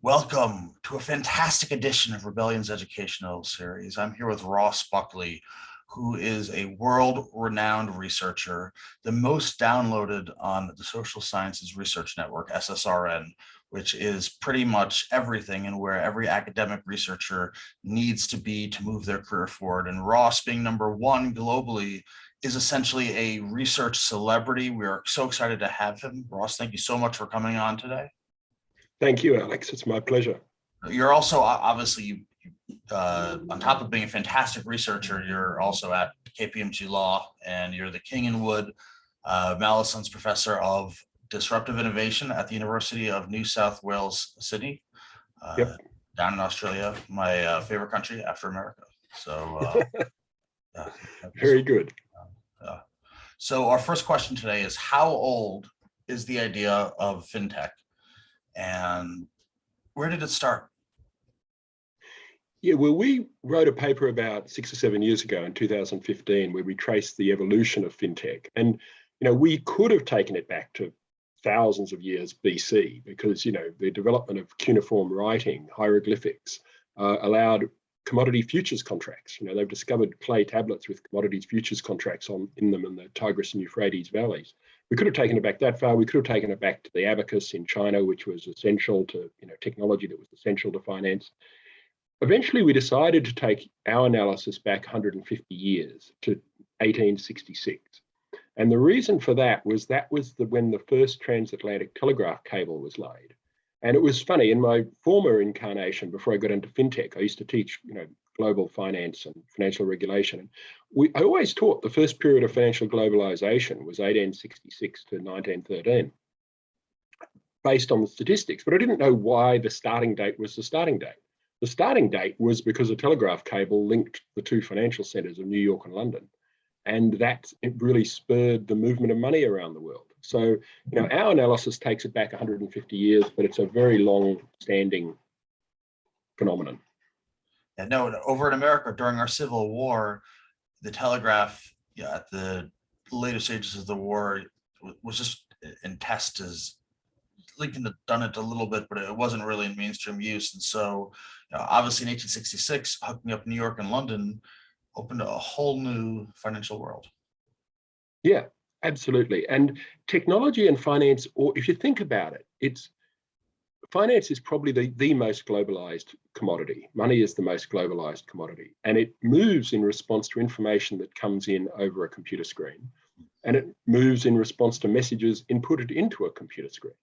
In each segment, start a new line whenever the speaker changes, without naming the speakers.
Welcome to a fantastic edition of Rebellion's educational series. I'm here with Ross Buckley, who is a world-renowned researcher, the most downloaded on the Social Sciences Research Network, SSRN, which is pretty much everything and where every academic researcher needs to be to move their career forward. And Ross, being number one globally, is essentially a research celebrity. We are so excited to have him. Ross, thank you so much for coming on today.
Thank you, Alex. It's my pleasure.
You're also obviously, on top of being a fantastic researcher, you're also at KPMG Law, and you're the King and Wood Mallesons Professor of Disruptive Innovation at the University of New South Wales, Sydney, down in Australia, my favorite country after America. So,
Very good.
So our first question today is, how old is the idea of FinTech? And where did it start?
Yeah, well, we wrote a paper about 6 or 7 years ago in 2015 where we traced the evolution of FinTech. And, we could have taken it back to thousands of years BC because, the development of cuneiform writing, hieroglyphics, allowed commodity futures contracts. They've discovered clay tablets with commodities futures contracts in them in the Tigris and Euphrates valleys. We could have taken it back that far. We could have taken it back to the abacus in China, which was essential to, technology that was essential to finance. Eventually, we decided to take our analysis back 150 years to 1866. And the reason for that was when the first transatlantic telegraph cable was laid. And it was funny, in my former incarnation, before I got into FinTech, I used to teach, global finance and financial regulation. I always taught the first period of financial globalization was 1866 to 1913, based on the statistics, but I didn't know why the starting date was the starting date. The starting date was because a telegraph cable linked the two financial centers of New York and London. And it really spurred the movement of money around the world. So, our analysis takes it back 150 years, but it's a very long-standing phenomenon.
Yeah, no, over in America during our Civil War, the telegraph, at the later stages of the war, was just in test. As Lincoln had done it a little bit, but it wasn't really in mainstream use. And so, obviously in 1866, hooking up New York and London opened a whole new financial world.
Yeah, absolutely. And technology and finance, or if you think about it, finance is probably the most globalized commodity. Money is the most globalized commodity, and it moves in response to information that comes in over a computer screen, and it moves in response to messages inputted into a computer screen.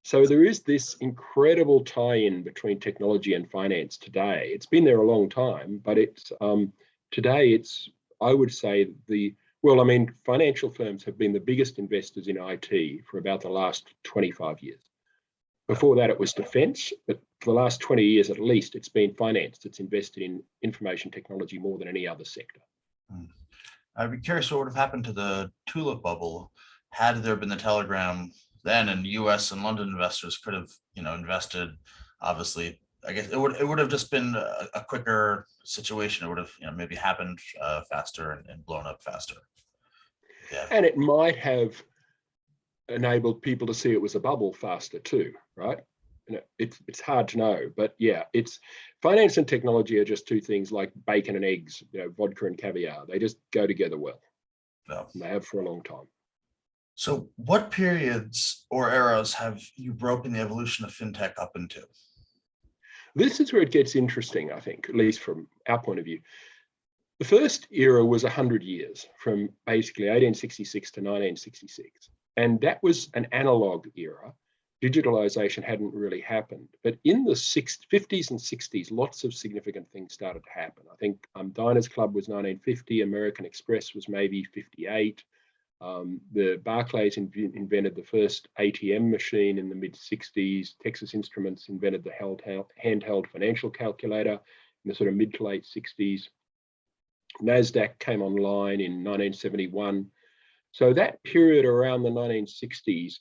So there is this incredible tie-in between technology and finance today. It's been there a long time, but today I would say financial firms have been the biggest investors in IT for about the last 25 years. Before that, it was defense, but for the last 20 years at least, it's been finance that's invested in information technology more than any other sector.
I'd be curious what would have happened to the tulip bubble had there been the telegram then, and US and London investors could have, invested. Obviously, I guess it would have just been a quicker situation. It would have, maybe happened faster and blown up faster. Yeah.
And it might have enabled people to see it was a bubble faster too, right? It's hard to know, but yeah, it's finance and technology are just two things like bacon and eggs, vodka and caviar. They just go together well.
Yeah.
And they have for a long time.
So what periods or eras have you broken the evolution of FinTech up into?
This is where it gets interesting, I think, at least from our point of view. The first era was 100 years, from basically 1866 to 1966. And that was an analog era. Digitalization hadn't really happened. But in the 50s and 60s, lots of significant things started to happen. I think Diners Club was 1950, American Express was maybe 58. The Barclays invented the first ATM machine in the mid-60s. Texas Instruments invented the handheld financial calculator in the sort of mid to late 60s. NASDAQ came online in 1971. So that period around the 1960s,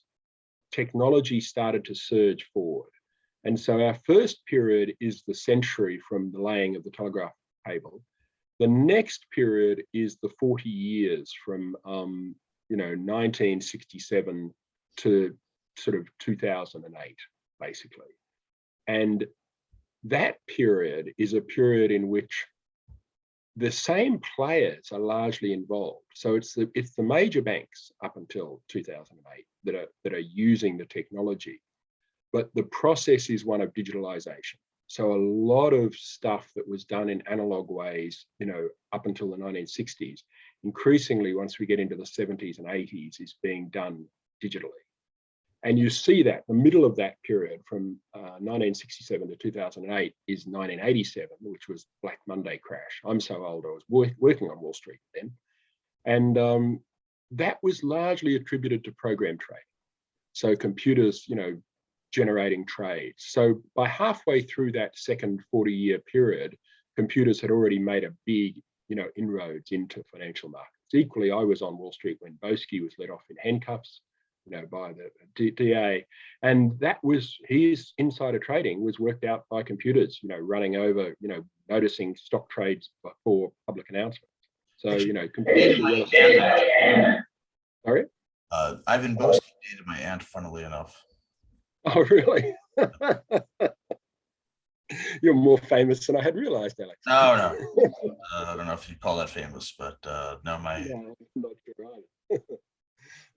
technology started to surge forward. And so our first period is the century from the laying of the telegraph cable. The next period is the 40 years from 1967 to sort of 2008, basically. And that period is a period in which the same players are largely involved. So it's the major banks up until 2008 that are using the technology, but the process is one of digitalization. So a lot of stuff that was done in analog ways, up until the 1960s, increasingly once we get into the 70s and 80s is being done digitally. And you see that the middle of that period from 1967 to 2008 is 1987, which was Black Monday crash. I'm so old, I was working on Wall Street then. And that was largely attributed to program trading. So computers, generating trades. So by halfway through that second 40-year period, computers had already made a big, inroads into financial markets. Equally, I was on Wall Street when Boesky was let off in handcuffs, by the DA, and that was his insider trading was worked out by computers, running over, noticing stock trades before public announcements. So, computers are well. Sorry?
Ivan Boesky dated my aunt, funnily enough.
Oh, really? You're more famous than I had realized, Alex.
No. I don't know if you call that famous, but no, No, I'm not sure either.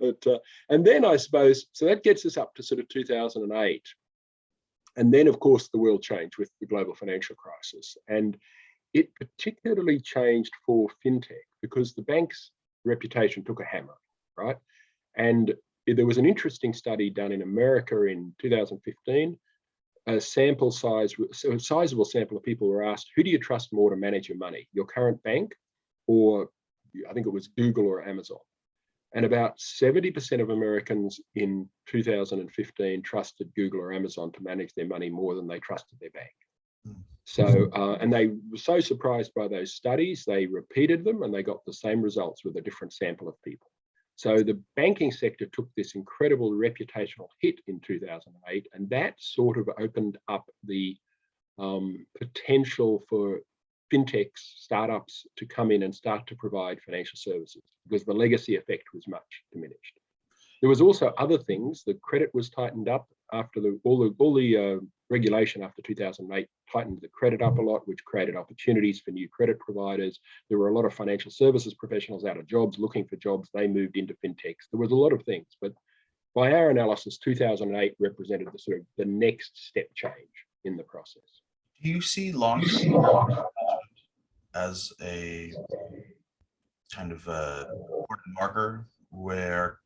But and then I suppose, so that gets us up to sort of 2008. And then, of course, the world changed with the global financial crisis. And it particularly changed for FinTech because the bank's reputation took a hammer, right? And there was an interesting study done in America in 2015. A sizable sample of people were asked, who do you trust more to manage your money, your current bank or I think it was Google or Amazon? And about 70% of Americans in 2015 trusted Google or Amazon to manage their money more than they trusted their bank. So, and they were so surprised by those studies, they repeated them and they got the same results with a different sample of people. So the banking sector took this incredible reputational hit in 2008, and that sort of opened up the potential for FinTechs, startups to come in and start to provide financial services because the legacy effect was much diminished. There was also other things. The credit was tightened up after all the regulation after 2008 tightened the credit up a lot, which created opportunities for new credit providers. There were a lot of financial services professionals out of jobs looking for jobs. They moved into FinTechs. There was a lot of things, but by our analysis, 2008 represented the sort of the next step change in the process.
Do you see long-term as a kind of a important marker where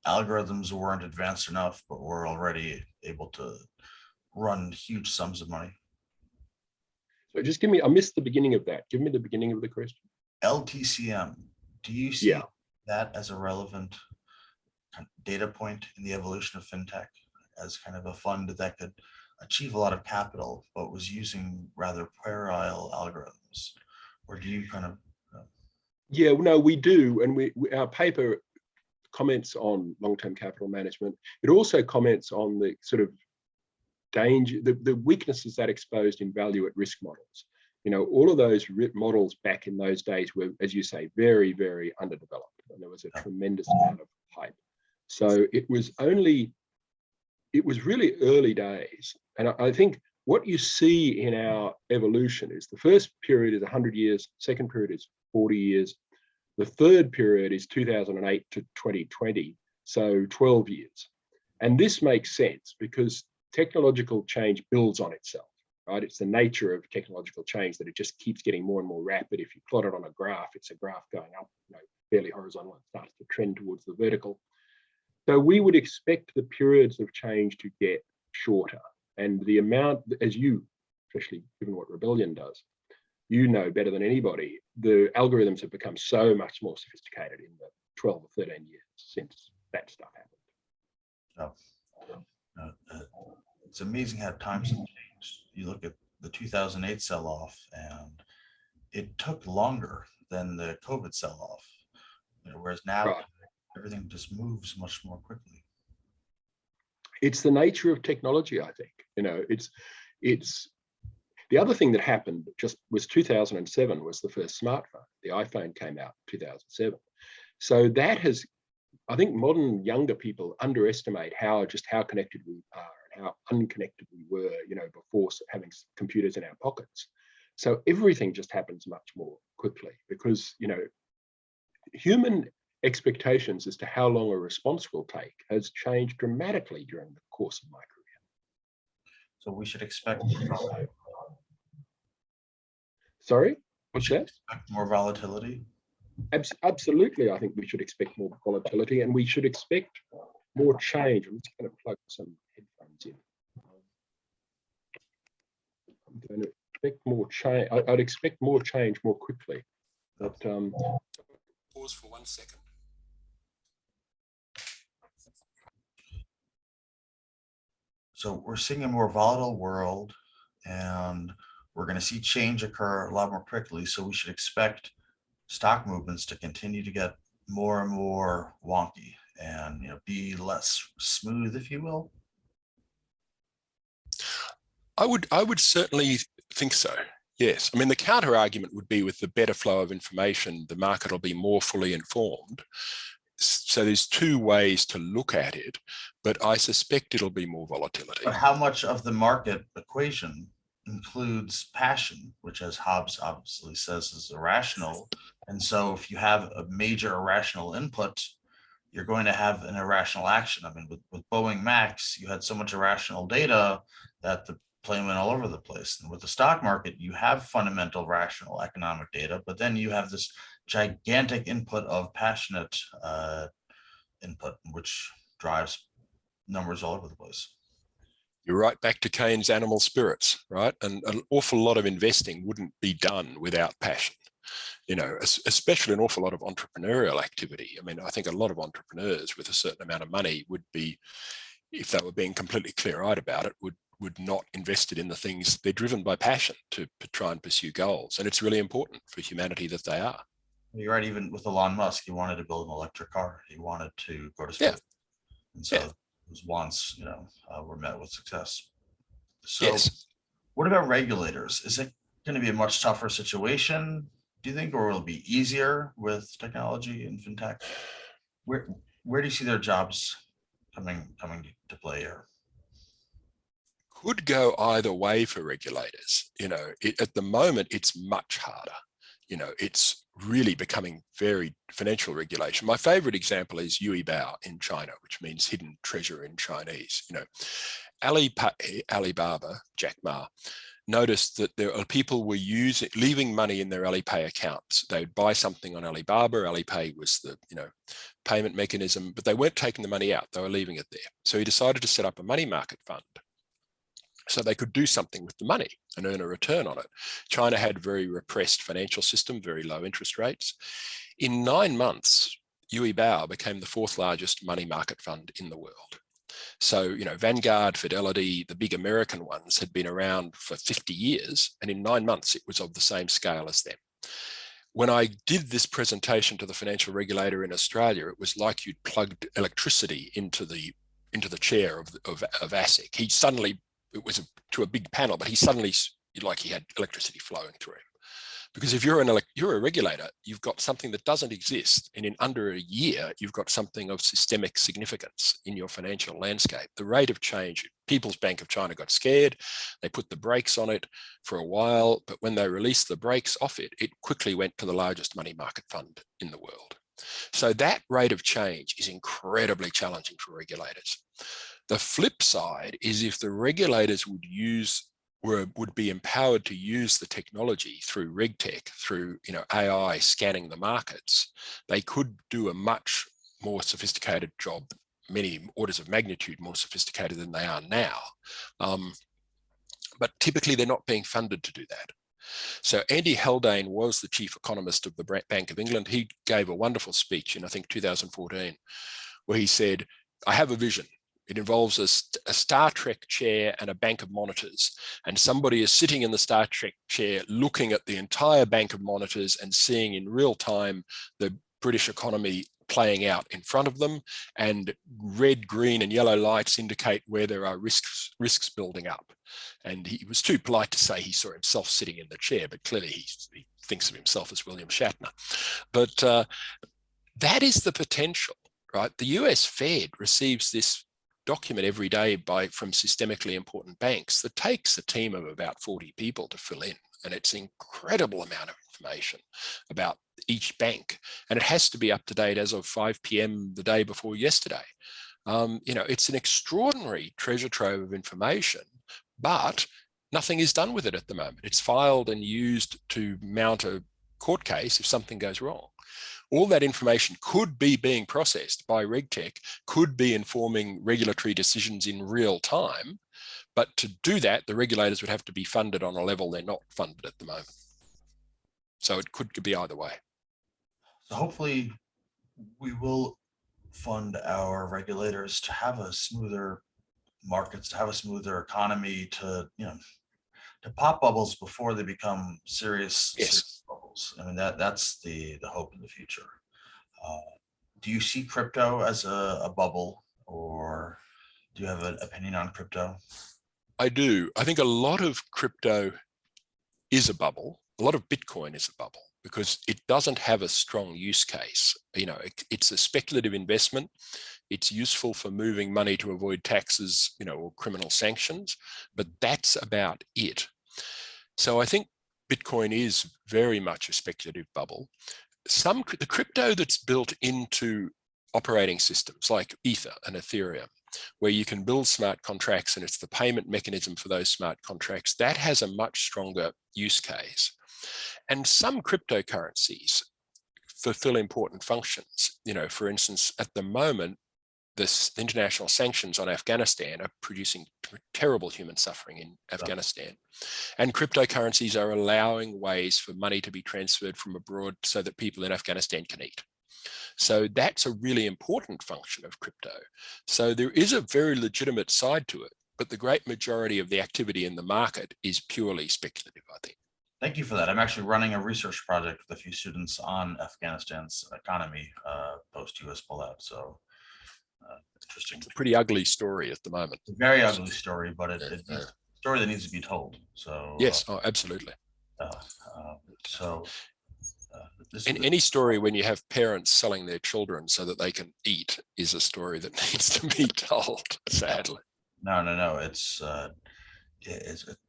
algorithms weren't advanced enough, but were already able to run huge sums of money?
So just give me, I missed the beginning of that. Give me the beginning of the question.
LTCM, do you see that as a relevant data point in the evolution of FinTech as kind of a fund that could achieve a lot of capital, but was using rather puerile algorithms? Or do you kind of?
Yeah, no, we do. And our paper comments on long-term capital management. It also comments on the sort of danger, the weaknesses that exposed in value at risk models. All of those models back in those days were, as you say, very, very underdeveloped. And there was a tremendous amount of hype. So it was really early days. And I think what you see in our evolution is the first period is 100 years, second period is 40 years. The third period is 2008 to 2020, so 12 years. And this makes sense because technological change builds on itself, right? It's the nature of technological change that it just keeps getting more and more rapid. If you plot it on a graph, it's a graph going up, fairly horizontal, and starts to trend towards the vertical. So we would expect the periods of change to get shorter. And the amount, as you, especially given what Rebellion does, better than anybody, the algorithms have become so much more sophisticated in the 12 or 13 years since that stuff happened.
It's amazing how times have changed. You look at the 2008 sell-off, and it took longer than the COVID sell-off, whereas now everything just moves much more quickly.
It's the nature of technology, I think. It's the other thing that happened just was 2007 was the first smartphone. The iPhone came out in 2007. So that has, I think modern younger people underestimate how connected we are and how unconnected we were, before having computers in our pockets. So everything just happens much more quickly because, human expectations as to how long a response will take has changed dramatically during the course of my career.
So we should expect.
Sorry,
We should expect more volatility.
Absolutely, I think we should expect more volatility, and we should expect more change. I'm just going to plug some headphones in. I'm going to expect more change. I'd expect more change more quickly. But pause for 1 second.
So we're seeing a more volatile world, and we're going to see change occur a lot more quickly. So we should expect stock movements to continue to get more and more wonky and be less smooth, if you will.
I would certainly think so. Yes. I mean, the counter argument would be with the better flow of information, the market will be more fully informed. So there's two ways to look at it, but I suspect it'll be more volatility.
But how much of the market equation includes passion, which, as Hobbes obviously says, is irrational? And so if you have a major irrational input, you're going to have an irrational action. I mean, with Boeing Max, you had so much irrational data that the plane went all over the place. And with the stock market, you have fundamental rational economic data, but then you have this gigantic input of passionate input, which drives numbers all over the place.
You're right back to Keynes' animal spirits, right? And an awful lot of investing wouldn't be done without passion, especially an awful lot of entrepreneurial activity. I mean, I think a lot of entrepreneurs with a certain amount of money would be, if they were being completely clear-eyed about it, would not invest it in the things they're driven by passion to try and pursue goals. And it's really important for humanity that they are.
You're right, even with Elon Musk, he wanted to build an electric car. He wanted to go to space.
Yeah.
And so his wants, were met with success. So
yes.
What about regulators? Is it going to be a much tougher situation, do you think, or will it be easier with technology and FinTech? Where do you see their jobs coming to play here?
Could go either way for regulators. At the moment, it's much harder. It's really becoming very financial regulation. My favorite example is Yui Bao in China, which means hidden treasure in Chinese. Alibaba, Jack Ma, noticed that there are people were leaving money in their Alipay accounts. They would buy something on Alibaba. Alipay was the payment mechanism, but they weren't taking the money out. They were leaving it there. So he decided to set up a money market fund so they could do something with the money and earn a return on it. China had a very repressed financial system, very low interest rates. In 9 months, Yui Bao became the 4th largest money market fund in the world. So, Vanguard, Fidelity, the big American ones had been around for 50 years, and in 9 months, it was of the same scale as them. When I did this presentation to the financial regulator in Australia, it was like you'd plugged electricity into the chair of ASIC. He suddenly, it was to a big panel, but he suddenly, like he had electricity flowing through him. Because if you're a regulator, you've got something that doesn't exist. And in under a year, you've got something of systemic significance in your financial landscape. The rate of change, People's Bank of China got scared. They put the brakes on it for a while, but when they released the brakes off it, it quickly went to the largest money market fund in the world. So that rate of change is incredibly challenging for regulators. The flip side is if the regulators would be empowered to use the technology through RegTech, through AI scanning the markets, they could do a much more sophisticated job, many orders of magnitude more sophisticated than they are now. But typically they're not being funded to do that. So Andy Haldane was the chief economist of the Bank of England. He gave a wonderful speech in, I think, 2014, where he said, I have a vision. It involves a Star Trek chair and a bank of monitors. And somebody is sitting in the Star Trek chair looking at the entire bank of monitors and seeing in real time the British economy playing out in front of them, and red, green and yellow lights indicate where there are risks building up. And he was too polite to say he saw himself sitting in the chair, but clearly he thinks of himself as William Shatner. But that is the potential, right? The US Fed receives this document every day from systemically important banks that takes a team of about 40 people to fill in. And it's an incredible amount of information about each bank. And it has to be up to date as of 5 p.m. the day before yesterday. It's an extraordinary treasure trove of information, but nothing is done with it at the moment. It's filed and used to mount a court case if something goes wrong. All that information could be being processed by RegTech, could be informing regulatory decisions in real time. But to do that, the regulators would have to be funded on a level they're not funded at the moment. So it could be either way.
So hopefully we will fund our regulators to have a smoother markets, to have a smoother economy, to pop bubbles before they become serious,
Yes.
serious bubbles. I mean, that's the hope in the future. Do you see crypto as a bubble, or do you have an opinion on crypto?
I do. I think a lot of crypto is a bubble. A lot of Bitcoin is a bubble because it doesn't have a strong use case. It's a speculative investment. It's useful for moving money to avoid taxes, or criminal sanctions, but that's about it. So I think Bitcoin is very much a speculative bubble. The crypto that's built into operating systems like Ether and Ethereum, where you can build smart contracts and it's the payment mechanism for those smart contracts, that has a much stronger use case. And some cryptocurrencies fulfill important functions. For instance, at the moment, the international sanctions on Afghanistan are producing terrible human suffering in Afghanistan. And cryptocurrencies are allowing ways for money to be transferred from abroad so that people in Afghanistan can eat. So that's a really important function of crypto. So there is a very legitimate side to it, but the great majority of the activity in the market is purely speculative, I think.
Thank you for that. I'm actually running a research project with a few students on Afghanistan's economy post-US pullout. So interesting.
It's a pretty ugly story at the moment.
It's a very ugly story, but it's a story that needs to be told. So
yes, absolutely. Any story when you have parents selling their children so that they can eat is a story that needs to be told, sadly.
No. It's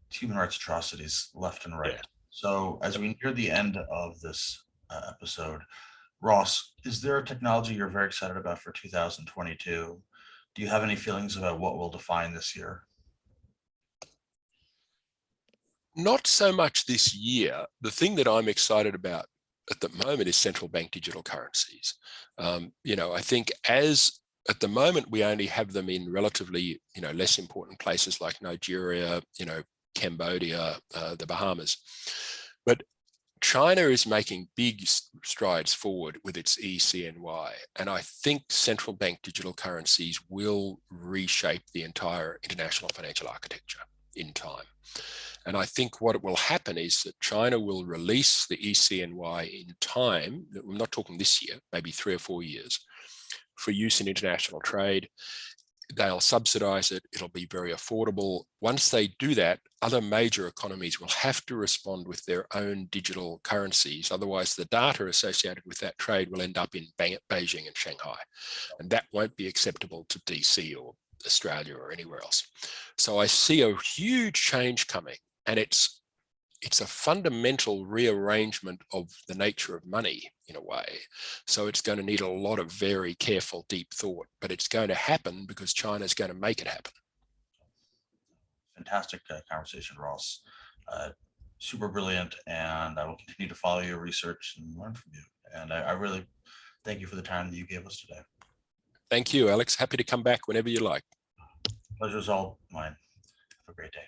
human rights atrocities left and right. Yeah. So as we near the end of this episode, Ross, is there a technology you're very excited about for 2022? Do you have any feelings about what will define this year?
Not so much this year. The thing that I'm excited about at the moment is central bank digital currencies. I think at the moment, we only have them in relatively, less important places like Nigeria, Cambodia, the Bahamas. But China is making big strides forward with its eCNY. And I think central bank digital currencies will reshape the entire international financial architecture in time. And I think what will happen is that China will release the eCNY in time. I'm not talking this year, maybe 3 or 4 years, for use in international trade. They'll subsidize it. It'll be very affordable. Once they do that, other major economies will have to respond with their own digital currencies. Otherwise, the data associated with that trade will end up in Beijing and Shanghai. And that won't be acceptable to DC or Australia or anywhere else. So I see a huge change coming, and it's a fundamental rearrangement of the nature of money in a way. So it's going to need a lot of very careful, deep thought, but it's going to happen because China's going to make it happen.
Fantastic conversation, Ross. Super brilliant, and I will continue to follow your research and learn from you. And I really thank you for the time that you gave us today.
Thank you, Alex. Happy to come back whenever you like.
Pleasure's all mine. Have a great day.